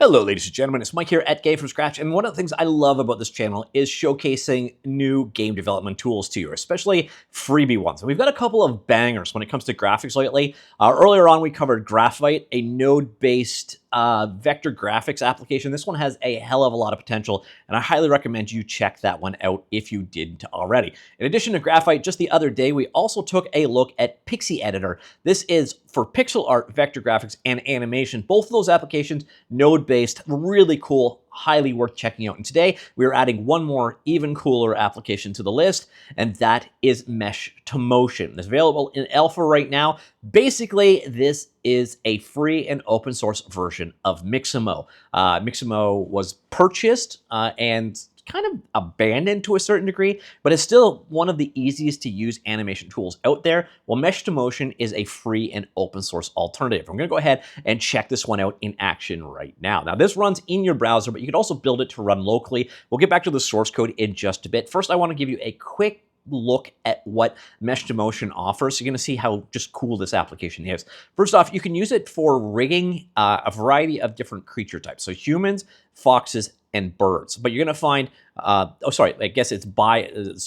Hello, ladies and gentlemen, it's Mike here at Gamefromscratch, and one of the things I love about this channel is showcasing new game development tools to you, especially freebie ones. And we've got a couple of bangers when it comes to graphics lately. Earlier on, we covered Graphite, a node-based vector graphics application. This one has a hell of a lot of potential, and I highly recommend you check that one out if you didn't already. In addition to Graphite, just the other day, we also took a look at Pixie Editor. This is for pixel art, vector graphics, and animation. Both of those applications, node-based, really cool, highly worth checking out. And today, we are adding one more, even cooler application to the list, and that is Mesh2Motion. It's available in alpha right now. Basically, this is a free and open source version of Mixamo. Mixamo was purchased and kind of abandoned to a certain degree, but it's still one of the easiest to use animation tools out there. Well, Mesh2Motion is a free and open source alternative. I'm gonna go ahead and check this one out in action right now. Now, this runs in your browser, but you can also build it to run locally. We'll get back to the source code in just a bit. First, I wanna give you a quick look at what Mesh2Motion offers. So you're going to see how just cool this application is. First off, you can use it for rigging a variety of different creature types. So humans, foxes, and birds. But you're going to find, I guess it's bipeds,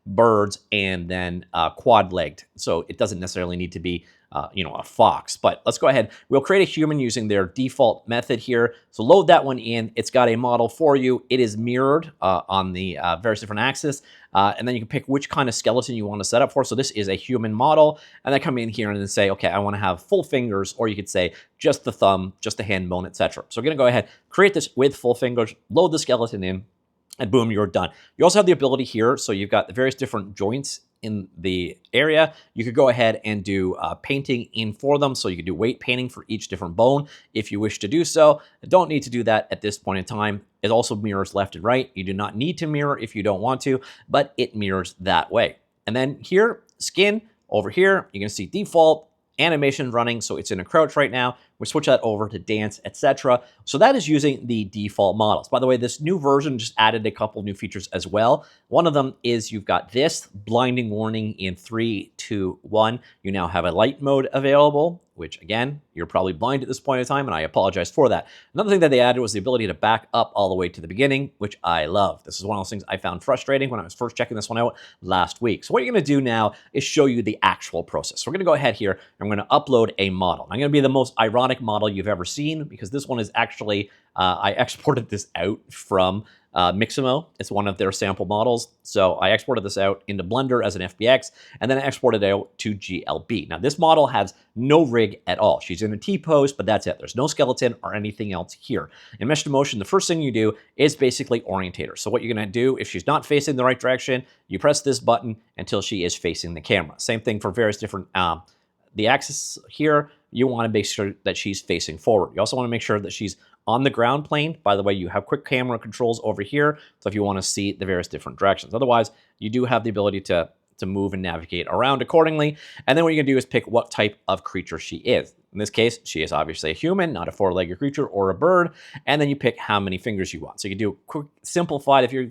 birds, and then quad-legged. So it doesn't necessarily need to be a fox. But let's go ahead. We'll create a human using their default method here. So load that one in. It's got a model for you. It is mirrored on the various different axes. And then you can pick which kind of skeleton you want to set up for. So this is a human model. And then come in here and then say, okay, I want to have full fingers, or you could say just the thumb, just the hand bone, etc. So we're going to go ahead, create this with full fingers, load the skeleton in, and boom, you're done. You also have the ability here, so you've got the various different joints in the area. You could go ahead and do painting in for them, so you could do weight painting for each different bone if you wish to do so. You don't need to do that at this point in time. It also mirrors left and right. You do not need to mirror if you don't want to, but it mirrors that way. And then here, skin, over here, you're gonna see default, animation running, so it's in a crouch right now. We switch that over to dance, etc. So that is using the default models. By the way, this new version just added a couple new features as well. One of them is you've got this blinding warning in 3, 2, 1. You now have a light mode available, which again, you're probably blind at this point in time, and I apologize for that. Another thing that they added was the ability to back up all the way to the beginning, which I love. This is one of those things I found frustrating when I was first checking this one out last week. So what you're gonna do now is show you the actual process. So we're gonna go ahead here, and I'm gonna upload a model. I'm gonna be the most ironic model you've ever seen, because this one is actually, I exported this out from Mixamo. It's one of their sample models. So I exported this out into Blender as an FBX, and then I exported it out to GLB. Now this model has no rig at all. She's in a T-pose, but that's it. There's no skeleton or anything else here. In Mesh2Motion, the first thing you do is basically orientate her. So what you're gonna do, if she's not facing the right direction, you press this button until she is facing the camera. Same thing for various different, the axis here, you want to make sure that she's facing forward. You also want to make sure that she's on the ground plane. By the way, you have quick camera controls over here, so if you want to see the various different directions. Otherwise, you do have the ability to move and navigate around accordingly. And then what you're going to do is pick what type of creature she is. In this case, she is obviously a human, not a four-legged creature or a bird. And then you pick how many fingers you want. So you can do quick simplified. If you're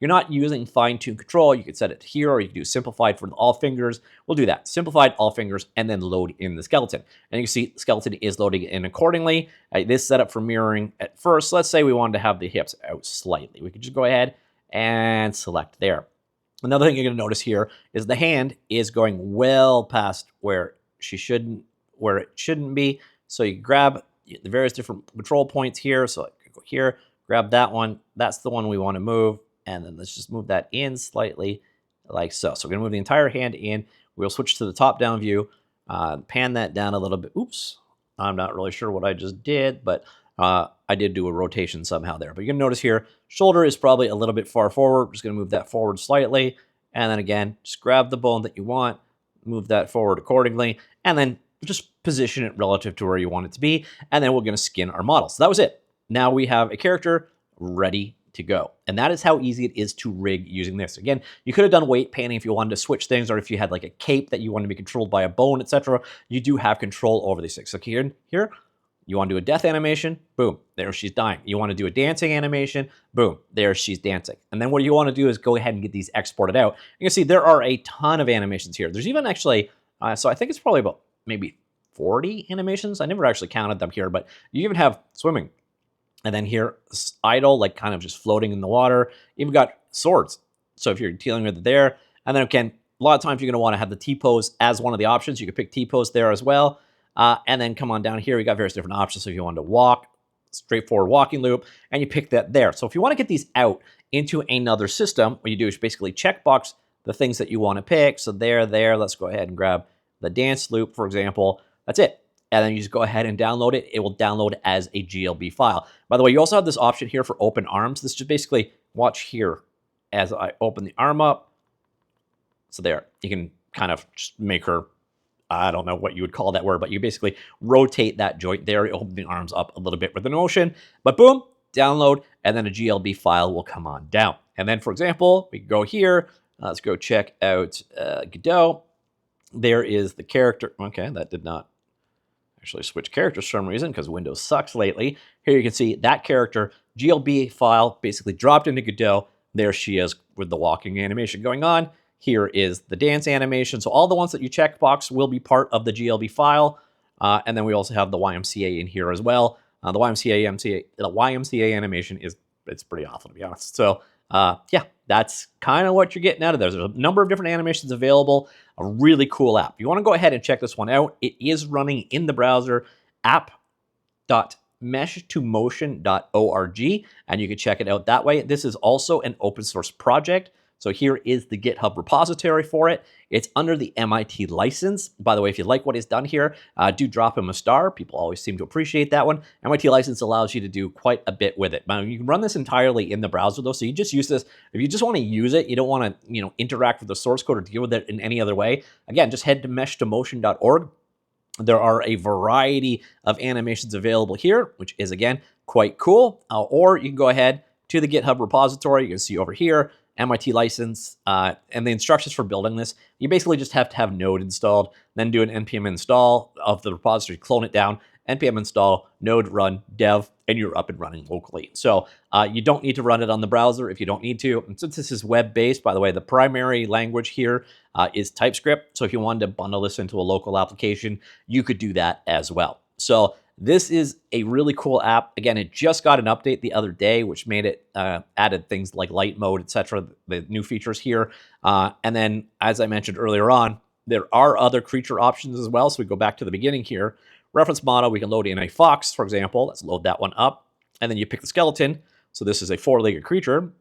not using fine-tune control, you could set it here, or you can do simplified for all fingers. We'll do that. Simplified, all fingers, and then load in the skeleton. And you can see the skeleton is loading in accordingly. This set up for mirroring at first. Let's say we wanted to have the hips out slightly. We could just go ahead and select there. Another thing you're going to notice here is the hand is going well past where it shouldn't be. So you grab the various different control points here. So I could go here, grab that one. That's the one we want to move. And then let's just move that in slightly like so. So we're going to move the entire hand in. We'll switch to the top-down view, pan that down a little bit. Oops, I'm not really sure what I just did, but I did do a rotation somehow there. But you're going to notice here, shoulder is probably a little bit far forward. We're just going to move that forward slightly. And then again, just grab the bone that you want, move that forward accordingly, and then just position it relative to where you want it to be. And then we're going to skin our model. So that was it. Now we have a character ready to go. And that is how easy it is to rig using this. Again, you could have done weight painting if you wanted to switch things, or if you had like a cape that you wanted to be controlled by a bone, etc. You do have control over these things. So here, you want to do a death animation, boom, there she's dying. You want to do a dancing animation, boom, there she's dancing. And then what you want to do is go ahead and get these exported out. You can see there are a ton of animations here. There's even actually, so I think it's probably about maybe 40 animations. I never actually counted them here, but you even have swimming. And then here, idle, like kind of just floating in the water. You've got swords. So if you're dealing with it there, and then again, a lot of times you're going to want to have the T-pose as one of the options. You could pick T-pose there as well. And then come on down here, we got various different options. So if you wanted to walk, straightforward walking loop, and you pick that there. So if you want to get these out into another system, what you do is basically checkbox the things that you want to pick. So there, let's go ahead and grab the dance loop, for example. That's it. And then you just go ahead and download it. It will download as a GLB file. By the way, you also have this option here for open arms. This just basically, watch here as I open the arm up. So there, you can kind of just make her, I don't know what you would call that word, but you basically rotate that joint there. You open the arms up a little bit with the motion, but boom, download, and then a GLB file will come on down. And then, for example, we can go here. Let's go check out Godot. There is the character. Okay, that did not actually switch characters for some reason because Windows sucks lately. Here you can see that character, GLB file, basically dropped into Godot. There she is with the walking animation going on. Here is the dance animation. So all the ones that you checkbox will be part of the GLB file. And then we also have the YMCA in here as well. The YMCA animation it's pretty awesome, to be honest. So yeah, that's kind of what you're getting out of there. There's a number of different animations available. A really cool app. You want to go ahead and check this one out. It is running in the browser, app.mesh2motion.org, and you can check it out that way. This is also an open source project. So here is the GitHub repository for it. It's under the MIT license. By the way, if you like what is done here, do drop him a star. People always seem to appreciate that one. MIT license allows you to do quite a bit with it. Now, you can run this entirely in the browser though, so you just use this. If you just want to use it, you don't want to interact with the source code or deal with it in any other way, again, just head to mesh2motion.org. There are a variety of animations available here, which is, again, quite cool. Or you can go ahead to the GitHub repository. You can see over here, MIT license, and the instructions for building this. You basically just have to have Node installed, then do an npm install of the repository, clone it down, npm install, node run, dev, and you're up and running locally. So you don't need to run it on the browser if you don't need to. And since this is web-based, by the way, the primary language here is TypeScript. So if you wanted to bundle this into a local application, you could do that as well. So this is a really cool app. Again, it just got an update the other day, which made it added things like light mode, etc., the new features here. And then, as I mentioned earlier on, there are other creature options as well. So we go back to the beginning here. Reference model, we can load in a fox, for example. Let's load that one up. And then you pick the skeleton. So this is a four-legged creature. And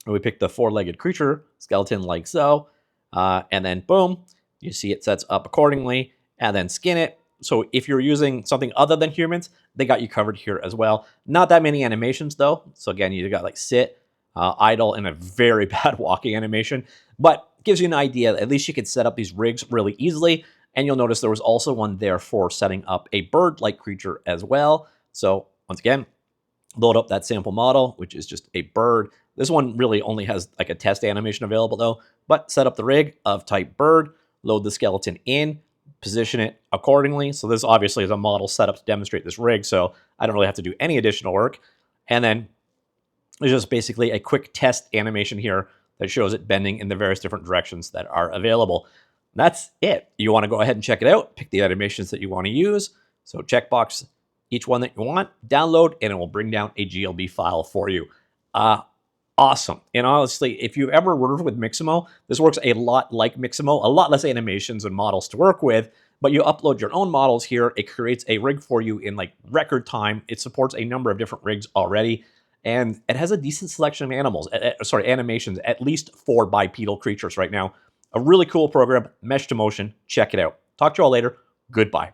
we pick the four-legged creature skeleton like so. And then boom, you see it sets up accordingly. And then skin it. So if you're using something other than humans, they got you covered here as well. Not that many animations though. So again, you got like sit, idle, and a very bad walking animation, but gives you an idea. At least you can set up these rigs really easily. And you'll notice there was also one there for setting up a bird-like creature as well. So once again, load up that sample model, which is just a bird. This one really only has like a test animation available though, but set up the rig of type bird, load the skeleton in, position it accordingly. So this obviously is a model set up to demonstrate this rig, so I don't really have to do any additional work. And then there's just basically a quick test animation here that shows it bending in the various different directions that are available. That's it. You want to go ahead and check it out, pick the animations that you want to use. So checkbox each one that you want, download, and it will bring down a GLB file for you. Awesome. And honestly, if you've ever worked with Mixamo, this works a lot like Mixamo, a lot less animations and models to work with, but you upload your own models here. It creates a rig for you in like record time. It supports a number of different rigs already, and it has a decent selection of animations, at least 4 bipedal creatures right now. A really cool program, Mesh2Motion. Check it out. Talk to you all later. Goodbye.